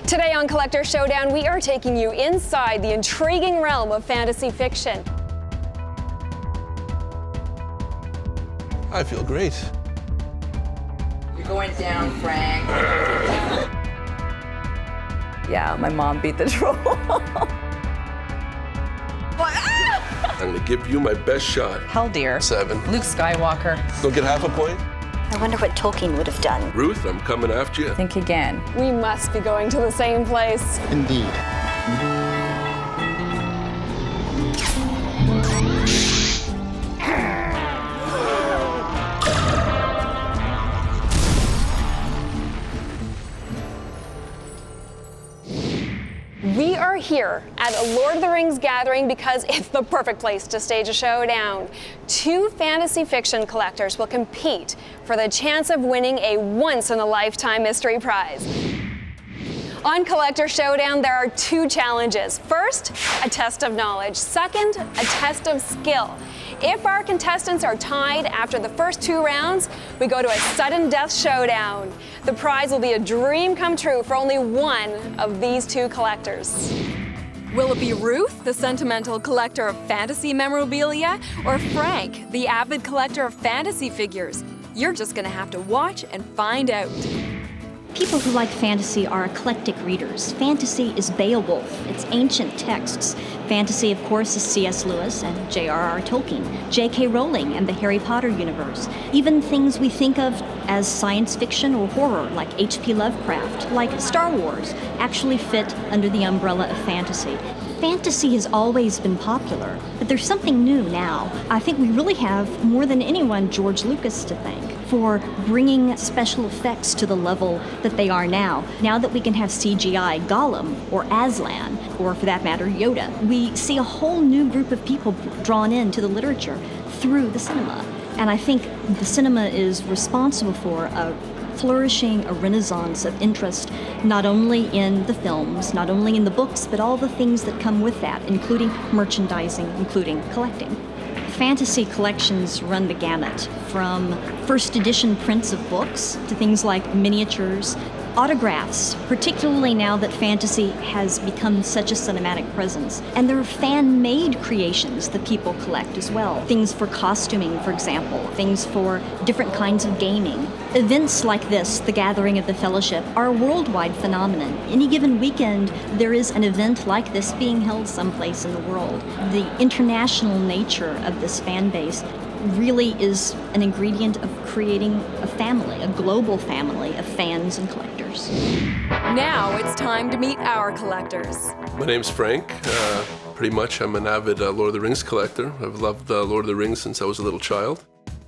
Today on Collector Showdown, we are taking you inside the intriguing realm of fantasy fiction. I feel great. You're going down, Frank. Yeah, my mom beat the troll. I'm gonna give you my best shot. Hell dear. 7. Luke Skywalker. Don't get half a point? I wonder what Tolkien would have done. Ruth, I'm coming after you. Think again. We must be going to the same place. Indeed. We are here at a Lord of the Rings gathering because it's the perfect place to stage a showdown. 2 fantasy fiction collectors will compete for the chance of winning a once-in-a-lifetime mystery prize. On Collector Showdown, there are 2 challenges. First, a test of knowledge. Second, a test of skill. If our contestants are tied after the first 2 rounds, we go to a sudden death showdown. The prize will be a dream come true for only one of these 2 collectors. Will it be Ruth, the sentimental collector of fantasy memorabilia, or Frank, the avid collector of fantasy figures? You're just gonna have to watch and find out. People who like fantasy are eclectic readers. Fantasy is Beowulf, it's ancient texts. Fantasy, of course, is C.S. Lewis and J.R.R. Tolkien, J.K. Rowling and the Harry Potter universe. Even things we think of as science fiction or horror, like H.P. Lovecraft, like Star Wars, actually fit under the umbrella of fantasy. Fantasy has always been popular, but there's something new now. I think we really have, more than anyone, George Lucas to thank for bringing special effects to the level that they are now. Now that we can have CGI Gollum or Aslan, or for that matter, Yoda, we see a whole new group of people drawn into the literature through the cinema. And I think the cinema is responsible for a flourishing, a renaissance of interest, not only in the films, not only in the books, but all the things that come with that, including merchandising, including collecting. Fantasy collections run the gamut, from first edition prints of books to things like miniatures, autographs, particularly now that fantasy has become such a cinematic presence. And there are fan-made creations that people collect as well. Things for costuming, for example, things for different kinds of gaming. Events like this, the Gathering of the Fellowship, are a worldwide phenomenon. Any given weekend, there is an event like this being held someplace in the world. The international nature of this fan base really is an ingredient of creating a family, a global family of fans and collectors. Now it's time to meet our collectors. My name's Frank. Pretty much I'm an avid Lord of the Rings collector. I've loved Lord of the Rings since I was a little child.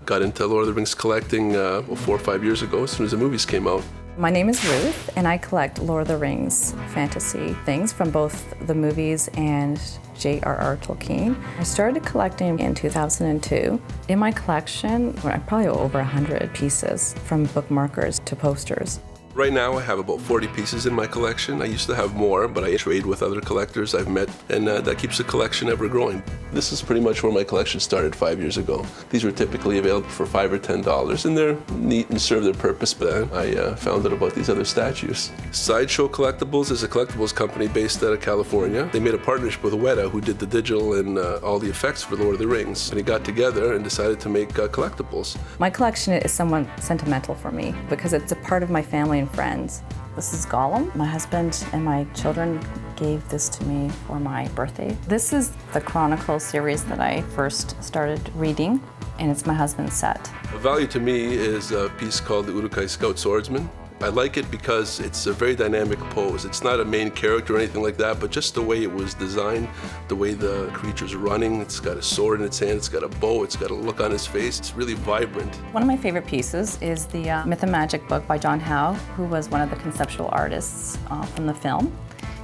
Got into Lord of the Rings collecting 4 or 5 years ago as soon as the movies came out. My name is Ruth, and I collect Lord of the Rings fantasy things from both the movies and J.R.R. Tolkien. I started collecting in 2002. In my collection, I probably have over 100 pieces, from bookmarkers to posters. Right now I have about 40 pieces in my collection. I used to have more, but I trade with other collectors I've met, and that keeps the collection ever growing. This is pretty much where my collection started 5 years ago. These were typically available for $5 or $10, and they're neat and serve their purpose, but then I found out about these other statues. Sideshow Collectibles is a collectibles company based out of California. They made a partnership with Weta, who did the digital and all the effects for Lord of the Rings, and they got together and decided to make collectibles. My collection is somewhat sentimental for me because it's a part of my family and friends. This is Gollum. My husband and my children gave this to me for my birthday. This is the Chronicle series that I first started reading, and it's my husband's set. A value to me is a piece called the Uruk-hai Scout Swordsman. I like it because it's a very dynamic pose. It's not a main character or anything like that, but just the way it was designed, the way the creature's running. It's got a sword in its hand, it's got a bow, it's got a look on his face. It's really vibrant. One of my favorite pieces is the Myth and Magic book by John Howe, who was one of the conceptual artists from the film.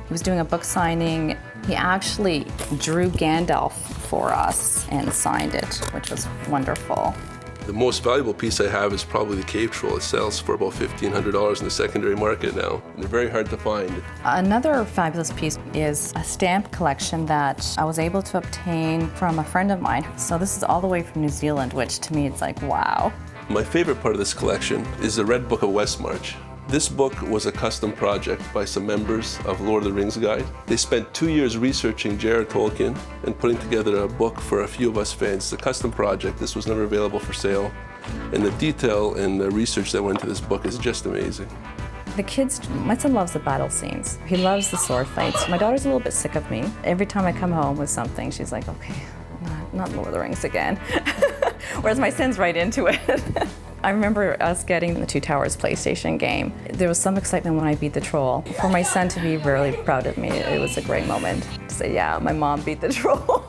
He was doing a book signing. He actually drew Gandalf for us and signed it, which was wonderful. The most valuable piece I have is probably the cave troll. It sells for about $1,500 in the secondary market now. They're very hard to find. Another fabulous piece is a stamp collection that I was able to obtain from a friend of mine. So this is all the way from New Zealand, which to me it's like, wow. My favorite part of this collection is the Red Book of Westmarch. This book was a custom project by some members of Lord of the Rings Guide. They spent 2 years researching J.R.R. Tolkien and putting together a book for a few of us fans. It's a custom project. This was never available for sale. And the detail and the research that went into this book is just amazing. The kids, my son loves the battle scenes. He loves the sword fights. My daughter's a little bit sick of me. Every time I come home with something, she's like, okay, not Lord of the Rings again. Whereas my son's right into it. I remember us getting the Two Towers PlayStation game. There was some excitement when I beat the troll. For my son to be really proud of me, it was a great moment to say, yeah, my mom beat the troll.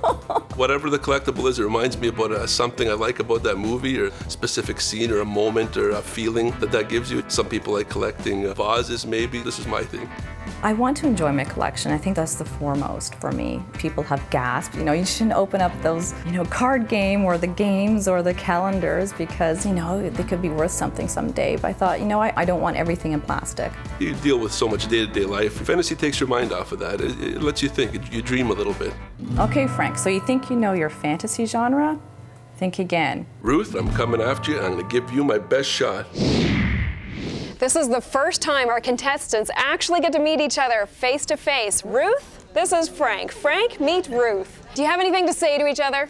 Whatever the collectible is, it reminds me about something I like about that movie, or a specific scene or a moment or a feeling that gives you. Some people like collecting vases, maybe. This is my thing. I want to enjoy my collection. I think that's the foremost for me. People have gasped. You shouldn't open up those, card game or the games or the calendars because, they could be worth something someday. But I thought, I don't want everything in plastic. You deal with so much day-to-day life. Fantasy takes your mind off of that. It lets you think. You dream a little bit. Okay, Frank, so you think you know your fantasy genre? Think again. Ruth, I'm coming after you. I'm going to give you my best shot. This is the first time our contestants actually get to meet each other face to face. Ruth, this is Frank. Frank, meet Ruth. Do you have anything to say to each other?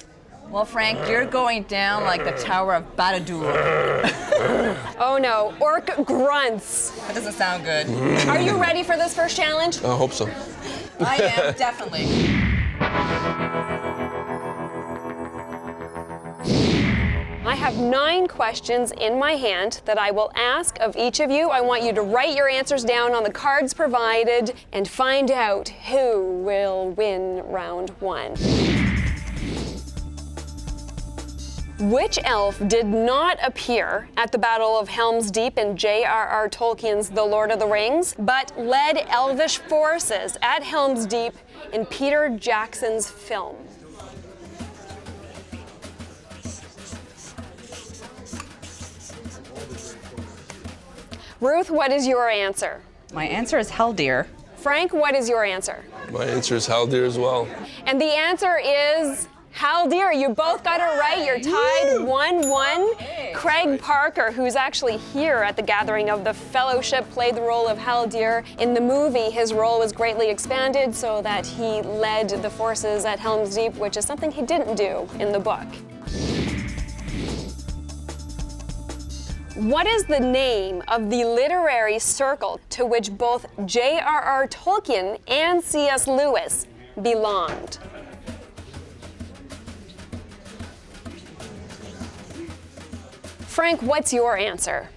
Well, Frank, you're going down like the Tower of Badadur. Oh no, orc grunts. That doesn't sound good. Are you ready for this first challenge? I hope so. I am, definitely. I have 9 questions in my hand that I will ask of each of you. I want you to write your answers down on the cards provided and find out who will win round 1. Which elf did not appear at the Battle of Helm's Deep in J.R.R. Tolkien's The Lord of the Rings, but led elvish forces at Helm's Deep in Peter Jackson's film? Ruth, what is your answer? My answer is Haldir. Frank, what is your answer? My answer is Haldir as well. And the answer is Haldir. You both got it right. You're tied 1-1. Craig Parker, who's actually here at the gathering of the Fellowship, played the role of Haldir. In the movie, his role was greatly expanded so that he led the forces at Helm's Deep, which is something he didn't do in the book. What is the name of the literary circle to which both J.R.R. Tolkien and C.S. Lewis belonged? Frank, what's your answer?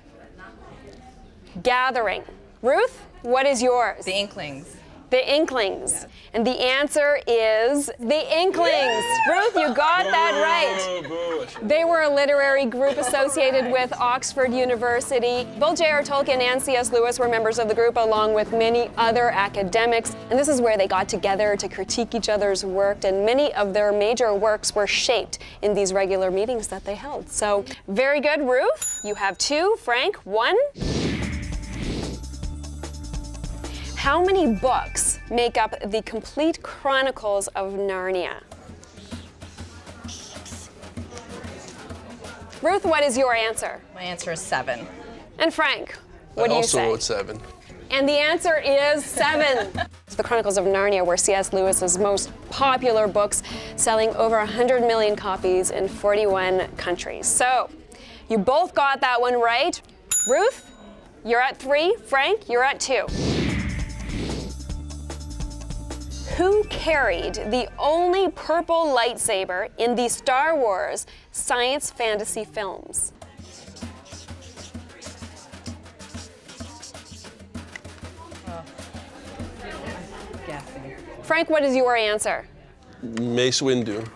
Gathering. Ruth, what is yours? The Inklings. The Inklings. And the answer is the Inklings. Ruth, you got that right. They were a literary group associated with Oxford University. Both J.R.R. Tolkien and C.S. Lewis were members of the group, along with many other academics. And this is where they got together to critique each other's work, and many of their major works were shaped in these regular meetings that they held. So, very good, Ruth. You have 2. Frank, 1. How many books make up the complete Chronicles of Narnia? Ruth, what is your answer? My answer is 7. And Frank, what do you say? I also wrote 7. And the answer is 7. The Chronicles of Narnia were C.S. Lewis's most popular books, selling over 100 million copies in 41 countries. So, you both got that one right. Ruth, you're at 3. Frank, you're at 2. Who carried the only purple lightsaber in the Star Wars science fantasy films? Guessing. Frank, what is your answer? Mace Windu.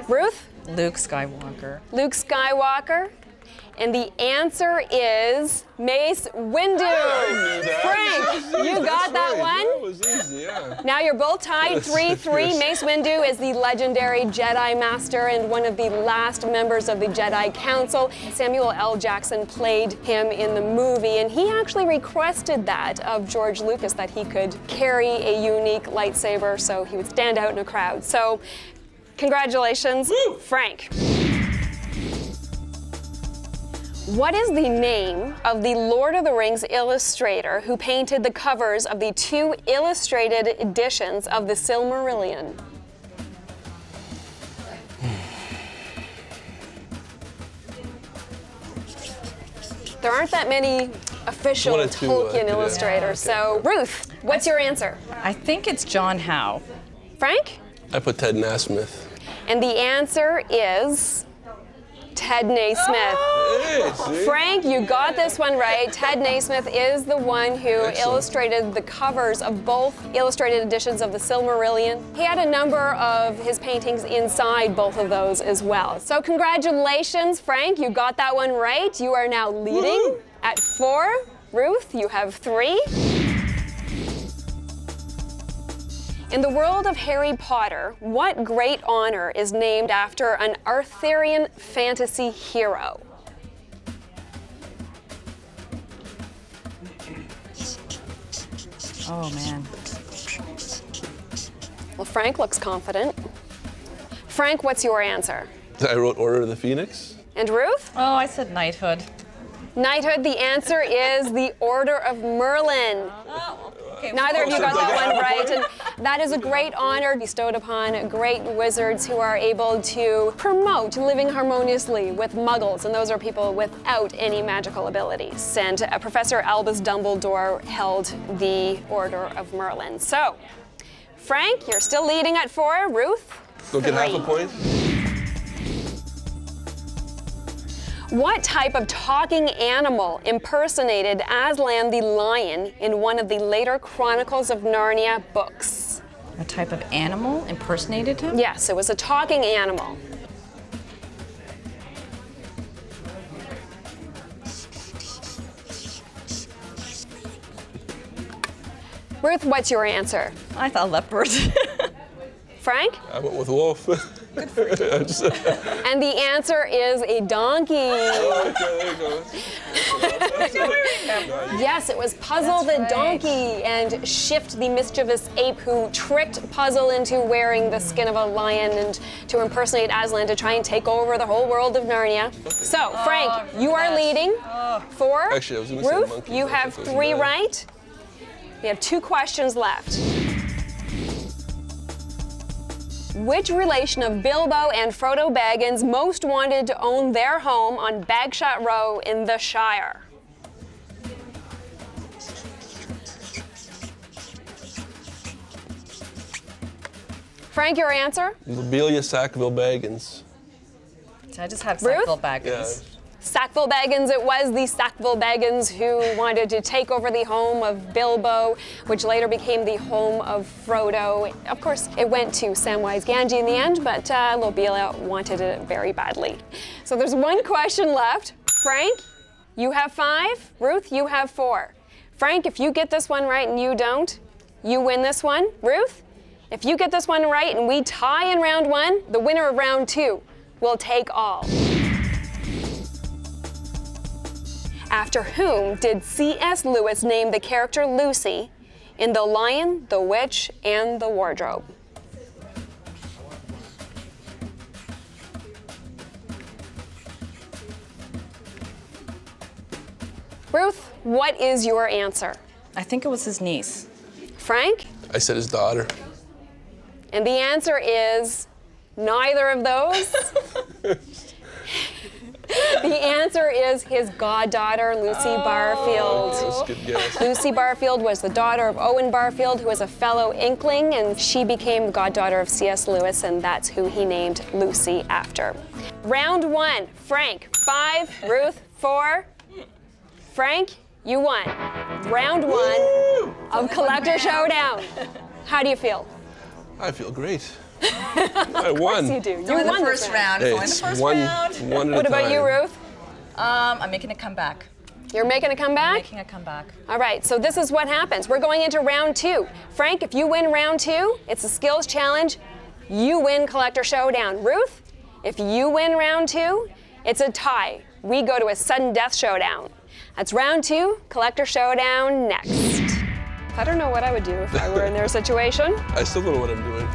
Ruth? Luke Skywalker. Luke Skywalker? And the answer is Mace Windu. Frank, you got that one? That was easy, yeah. Now you're both tied 3-3. Mace Windu is the legendary Jedi Master and one of the last members of the Jedi Council. Samuel L. Jackson played him in the movie, and he actually requested that of George Lucas, that he could carry a unique lightsaber so he would stand out in a crowd. So, congratulations, Frank. What is the name of the Lord of the Rings illustrator who painted the covers of the 2 illustrated editions of the Silmarillion? There aren't that many official One or two, Tolkien yeah. illustrators, so Ruth, what's your answer? I think it's John Howe. Frank? I put Ted Nasmith. And the answer is Ted Naismith. Hey, see? Frank, you got this one right. Ted Naismith is the one who illustrated the covers of both illustrated editions of the Silmarillion. He had a number of his paintings inside both of those as well. So congratulations, Frank, you got that one right. You are now leading at 4. Ruth, you have 3. In the world of Harry Potter, what great honor is named after an Arthurian fantasy hero? Oh, man. Well, Frank looks confident. Frank, what's your answer? I wrote Order of the Phoenix. And Ruth? Oh, I said knighthood. Knighthood, the answer is the Order of Merlin. Oh, okay. Neither of you got that one right, and that is a great honor bestowed upon great wizards who are able to promote living harmoniously with muggles, and those are people without any magical abilities. And Professor Albus Dumbledore held the Order of Merlin. So, Frank, you're still leading at 4. Ruth? Don't get half a 3. point. What type of talking animal impersonated Aslan the lion in one of the later Chronicles of Narnia books? A type of animal impersonated him? Yes, it was a talking animal. Ruth, what's your answer? I thought leopard. Frank? I went with Wolf. And the answer is a donkey. Okay, there you go. Yes, it was Puzzle the donkey and Shift the mischievous ape who tricked Puzzle into wearing the skin of a lion and to impersonate Aslan to try and take over the whole world of Narnia. So, Frank, you are leading. 4. Actually, I was gonna say Ruth, monkey, you but I have thought it was 3 bad. right. We have 2 questions left. Which relation of Bilbo and Frodo Baggins most wanted to own their home on Bagshot Row in the Shire? Frank, your answer? Lobelia Sackville Baggins. I just had Ruth? Sackville Baggins. Sackville Baggins, it was the Sackville Baggins who wanted to take over the home of Bilbo, which later became the home of Frodo. Of course, it went to Samwise Gamgee in the end, but Lobelia wanted it very badly. So there's 1 question left. Frank, you have 5. Ruth, you have 4. Frank, if you get this one right and you don't, you win this one. Ruth, if you get this one right and we tie in round 1, the winner of round 2 will take all. After whom did C.S. Lewis name the character Lucy in The Lion, the Witch, and the Wardrobe? Ruth, what is your answer? I think it was his niece. Frank? I said his daughter. And the answer is neither of those. The answer is his goddaughter, Lucy Barfield. That's a good guess. Lucy Barfield was the daughter of Owen Barfield, who was a fellow Inkling, and she became the goddaughter of C.S. Lewis, and that's who he named Lucy after. Round 1, Frank, 5, Ruth, 4. Frank, you won. Round 1 of Collector Showdown. How do you feel? I feel great. I won. You do. You It's only won the this first round. round. Hey, It's only the it's first one round. at What a about you, time. Ruth? I'm making a comeback. You're making a comeback? Making a comeback. All right, so this is what happens. We're going into round 2. Frank, if you win round 2, it's a skills challenge. You win Collector Showdown. Ruth, if you win round 2, it's a tie. We go to a sudden death showdown. That's round 2, Collector Showdown next. I don't know what I would do if I were in their situation. I still don't know what I'm doing.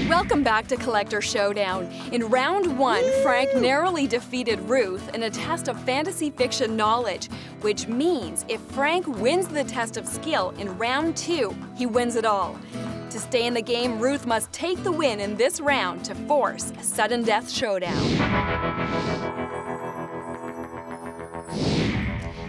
Welcome Welcome back to Collector Showdown. In round 1, Frank narrowly defeated Ruth in a test of fantasy fiction knowledge, which means if Frank wins the test of skill in round 2, he wins it all. To stay in the game, Ruth must take the win in this round to force a sudden death showdown.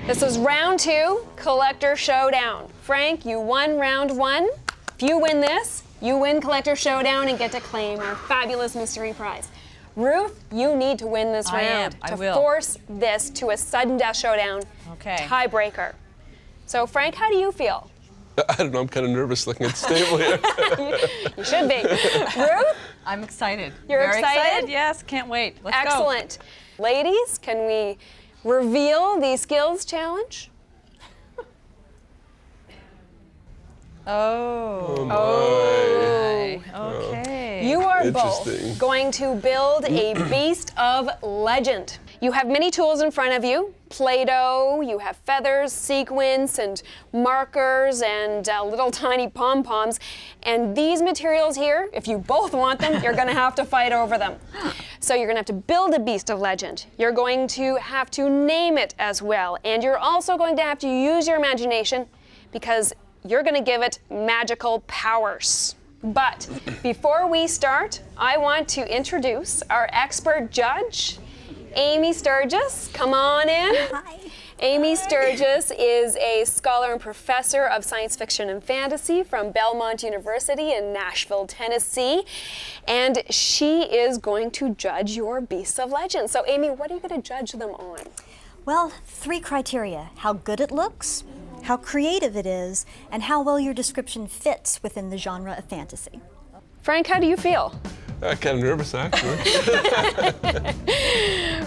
This is round 2, Collector Showdown. Frank, you won round 1. If you win this, you win Collector Showdown and get to claim our fabulous mystery prize. Ruth, you need to win this round I to will. force this to a sudden death showdown tiebreaker. So Frank, how do you feel? I don't know, I'm kind of nervous looking at the table here. You should be. Ruth? I'm excited. You're Very excited? Yes, can't wait. Let's go. Excellent. Ladies, can we reveal the skills challenge? Okay. You are Interesting. both going to build a beast of legend. You have many tools in front of you. Play-Doh, you have feathers, sequins, and markers, and little tiny pom-poms. And these materials here, if you both want them, you're gonna have to fight over them. So you're gonna have to build a beast of legend. You're going to have to name it as well. And you're also going to have to use your imagination because you're gonna give it magical powers. But before we start, I want to introduce our expert judge, Amy Sturgis. Come on in. Hi. Amy Sturgis is a scholar and professor of science fiction and fantasy from Belmont University in Nashville, Tennessee. And she is going to judge your beasts of legend. So Amy, what are you going to judge them on? Well, 3 criteria: how good it looks, how creative it is, and how well your description fits within the genre of fantasy. Frank, how do you feel? I'm kind of nervous, actually.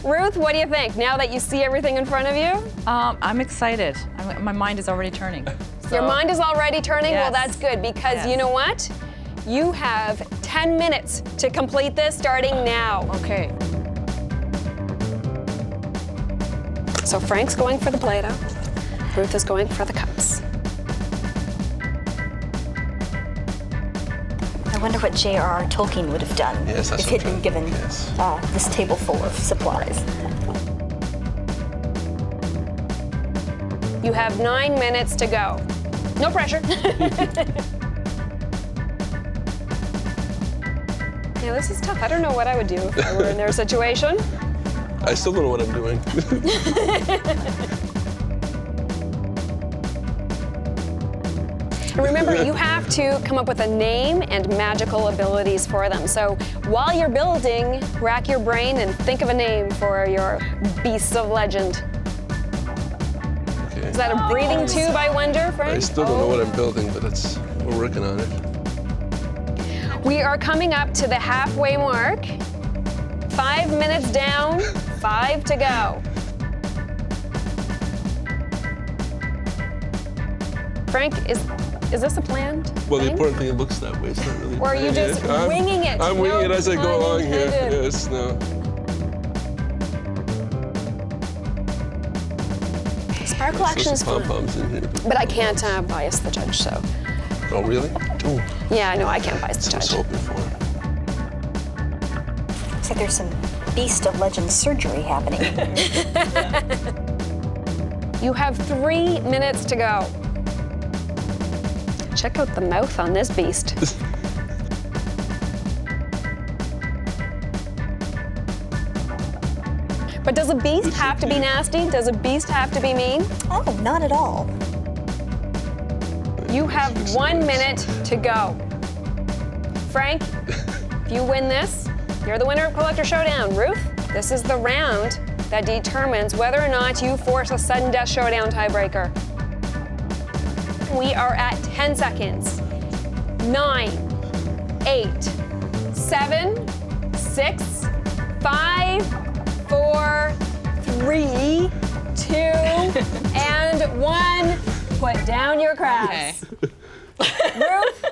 Ruth, what do you think now that you see everything in front of you? I'm excited. My mind is already turning. Your mind is already turning? Well, Yes. that's good because Yes. you know what? You have 10 minutes to complete this starting now. Okay. So Frank's going for the Play-Doh. Ruth is going for the cups. I wonder what J.R.R. Tolkien would have done Yes, that's if what he'd I'm been trying- given yes. this table full of supplies. You have 9 minutes to go. No pressure. Yeah, this is tough. I don't know what I would do if I were in their situation. I still don't know what I'm doing. And remember, you have to come up with a name and magical abilities for them. So while you're building, rack your brain and think of a name for your beasts of legend. Okay. Is that a breathing tube, I wonder, Frank? I still don't know what I'm building, but we're working on it. We are coming up to the halfway mark. 5 minutes down, 5 to go. Frank, is this a planned Well, the thing? important thing, it looks that way. It's not really. Or are you just winging it? I'm winging it as I No go pun along here. intended. Yes, no. Sparkle action is fun, pom-poms in here. but I can't bias the judge, so. Oh, really? Oh, Yeah, no, I can't bias the that's what I judge. was hoping for. Looks like there's some beast of legend surgery happening. You have 3 minutes to go. Check out the mouth on this beast. But does a beast have to be nasty? Does a beast have to be mean? Oh, not at all. You have 1 minute to go. Frank, if you win this, you're the winner of Collector Showdown. Ruth, this is the round that determines whether or not you force a sudden death showdown tiebreaker. We are at 10 seconds. 9, 8, 7, 6, 5, 4, 3, 2, and 1. Put down your crafts. Ruth,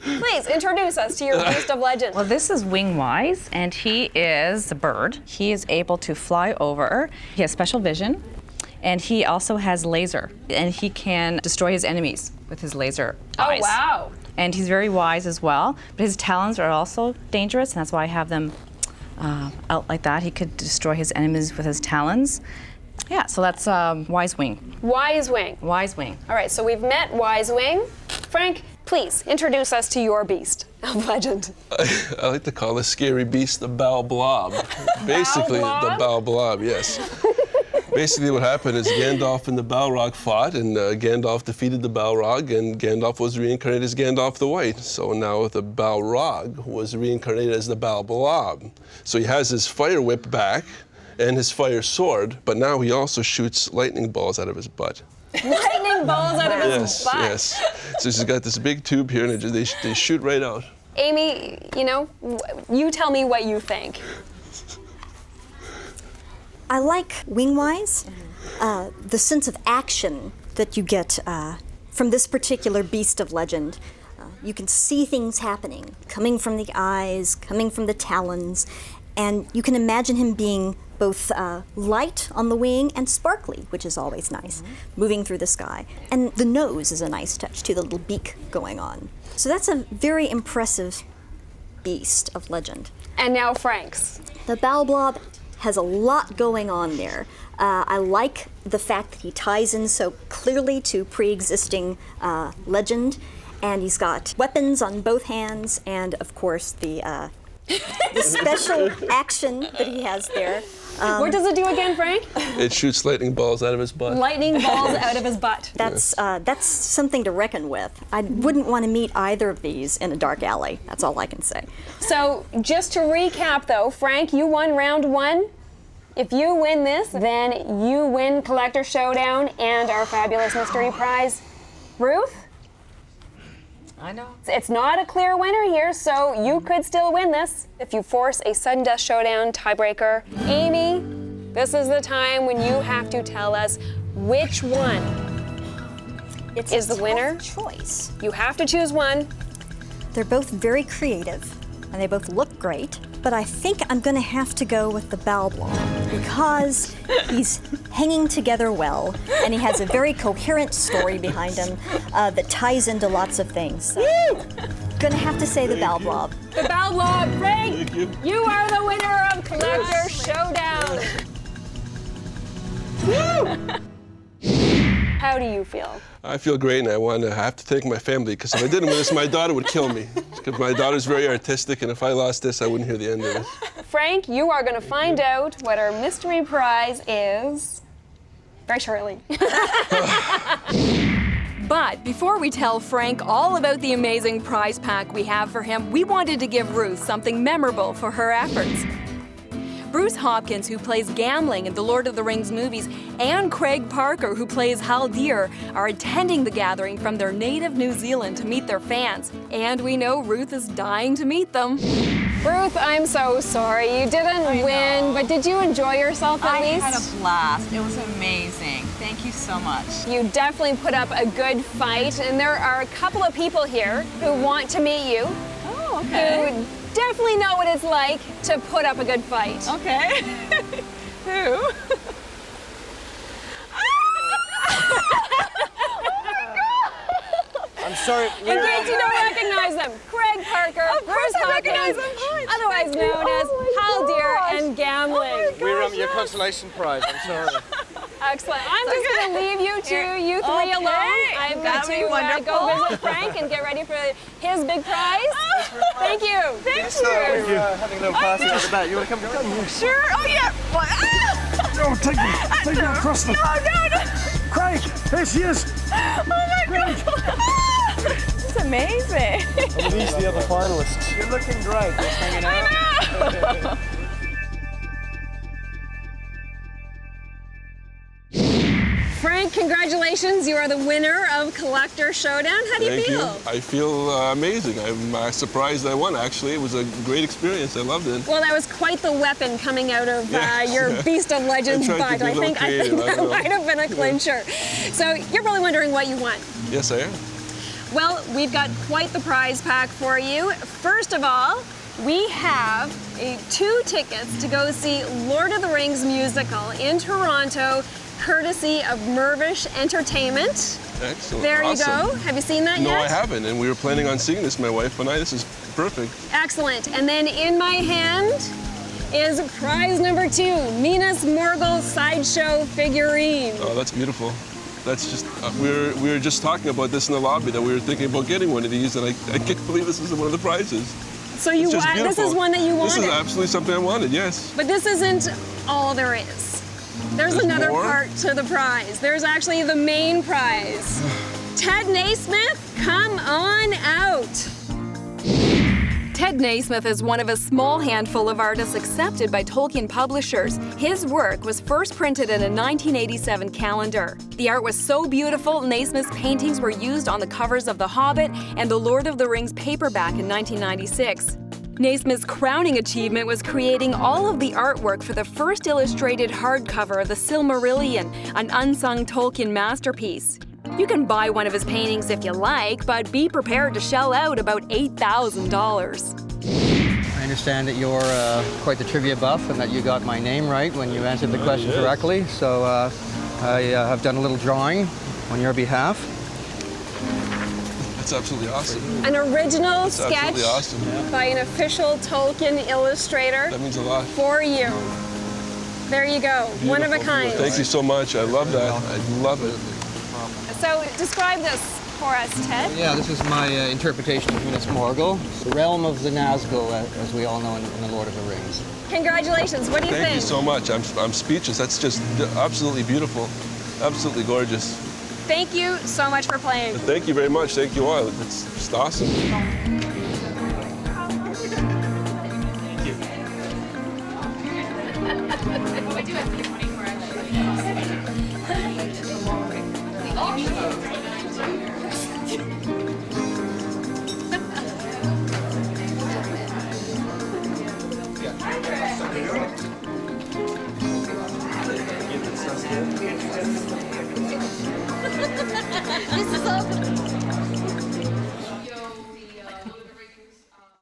please introduce us to your beast of legend. Well, this is Wingwise, and he is a bird. He is able to fly over. He has special vision, and he also has laser, and he can destroy his enemies with his laser eyes. Oh, wow. And he's very wise as well, but his talons are also dangerous, and that's why I have them out like that. He could destroy his enemies with his talons. Yeah, so that's Wise Wing. Wise Wing. Wise Wing. All right, so we've met Wise Wing. Frank, please introduce us to your beast of legend. I like to call this scary beast the Bow Blob. Basically, the Bow Blob, yes. Basically what happened is Gandalf and the Balrog fought, and Gandalf defeated the Balrog, and Gandalf was reincarnated as Gandalf the White. So now the Balrog was reincarnated as the Bow Blob. So he has his fire whip back and his fire sword, but now he also shoots lightning balls out of his butt. Lightning balls out of his butt. Yes. So he's got this big tube here, and they shoot right out. Amy, you know, you tell me what you think. I like wing-wise, the sense of action that you get from this particular beast of legend. You can see things happening, coming from the eyes, coming from the talons, and you can imagine him being both light on the wing and sparkly, which is always nice, moving through the sky. And the nose is a nice touch too, the little beak going on. So that's a very impressive beast of legend. And now Frank's. The Bow Blob has a lot going on there. I like the fact that he ties in so clearly to pre-existing legend, and he's got weapons on both hands, and of course the special action that he has there. What does it do again, Frank? It shoots lightning balls out of his butt. Lightning balls out of his butt. That's something to reckon with. I wouldn't want to meet either of these in a dark alley. That's all I can say. So just to recap though, Frank, you won round 1. If you win this, then you win Collector Showdown and our fabulous mystery prize. Ruth? I know. It's not a clear winner here, so you could still win this if you force a sudden death showdown tiebreaker. Amy, this is the time when you have to tell us which one is the winner. Choice. You have to choose one. They're both very creative, and they both look great. But I think I'm going to have to go with the Bow Blob because he's hanging together well, and he has a very coherent story behind him that ties into lots of things. So, going to have to say the Bow Blob. The Bow Blob, Frank, you are the winner of Collector Showdown. How do you feel? I feel great, and I have to thank my family, because if I didn't win this, my daughter would kill me. Because my daughter's very artistic, and if I lost this, I wouldn't hear the end of it. Frank, you are going to find out what our mystery prize is very shortly. But before we tell Frank all about the amazing prize pack we have for him, we wanted to give Ruth something memorable for her efforts. Bruce Hopkins, who plays Gamling in the Lord of the Rings movies, and Craig Parker, who plays Haldir, are attending the gathering from their native New Zealand to meet their fans. And we know Ruth is dying to meet them. Ruth, I'm so sorry. You didn't win, but did you enjoy yourself at least? I had a blast. It was amazing. Thank you so much. You definitely put up a good fight, and there are a couple of people here who want to meet you. Oh, okay. Who definitely know what it's like to put up a good fight. Okay. Who? I'm sorry. In case you don't recognize them, Craig Parker, Bruce Hopkins, otherwise known as Haldir and Gamling. We run your consolation prize. I'm sorry. Excellent. I'm just going to leave you two, three alone. I've got to go visit Frank and get ready for his big prize. Thank you. Thank you. We're having a little party at the back. You want to come here? Sure. Oh, yeah. What? Ah! No, take me across the... No. Craig, there she is. Oh, my God. This is amazing. Well, these are the other finalists. You're looking great. Just hanging out. I know. Frank, congratulations. You are the winner of Collector Showdown. How do you feel? I feel amazing. I'm surprised I won, actually. It was a great experience. I loved it. Well, that was quite the weapon coming out of your Beast of Legends butt. I think that might have been a clincher. So you're probably wondering what you won. Yes, I am. Well, we've got quite the prize pack for you. First of all, we have 2 tickets to go see Lord of the Rings musical in Toronto, courtesy of Mervish Entertainment. Excellent. There you Awesome. go. Have you seen that No, yet? I haven't, and we were planning on seeing this, my wife and I. This is perfect. Excellent. And then in my hand is prize number 2, Minas Morgul Sideshow figurine. Oh, that's beautiful. That's just, we were just talking about this in the lobby, that we were thinking about getting one of these, and I can't believe this is one of the prizes. So you It's just want, this beautiful. is one that you wanted. This is absolutely something I wanted, yes. But this isn't all there is. There's another more? part to the prize. There's actually the main prize. Ted Naismith, come on out. Ted Naismith is one of a small handful of artists accepted by Tolkien publishers. His work was first printed in a 1987 calendar. The art was so beautiful, Naismith's paintings were used on the covers of The Hobbit and The Lord of the Rings paperback in 1996. Naismith's crowning achievement was creating all of the artwork for the first illustrated hardcover of The Silmarillion, an unsung Tolkien masterpiece. You can buy one of his paintings if you like, but be prepared to shell out about $8,000. I understand that you're quite the trivia buff and that you got my name right when you answered the question correctly. So I have done a little drawing on your behalf. That's absolutely awesome. An original That's sketch absolutely awesome. by an official Tolkien illustrator That means a lot. for you. There you go, one of a kind. Thank you so much. I love that. I love it. So describe this for us, Ted. Yeah, this is my interpretation of Minas Morgul, the realm of the Nazgul, as we all know in The Lord of the Rings. Congratulations, what do you Thank think? you so much. I'm speechless. That's just absolutely beautiful. Absolutely gorgeous. Thank you so much for playing. Thank you very much. Thank you all. It's just awesome. This is all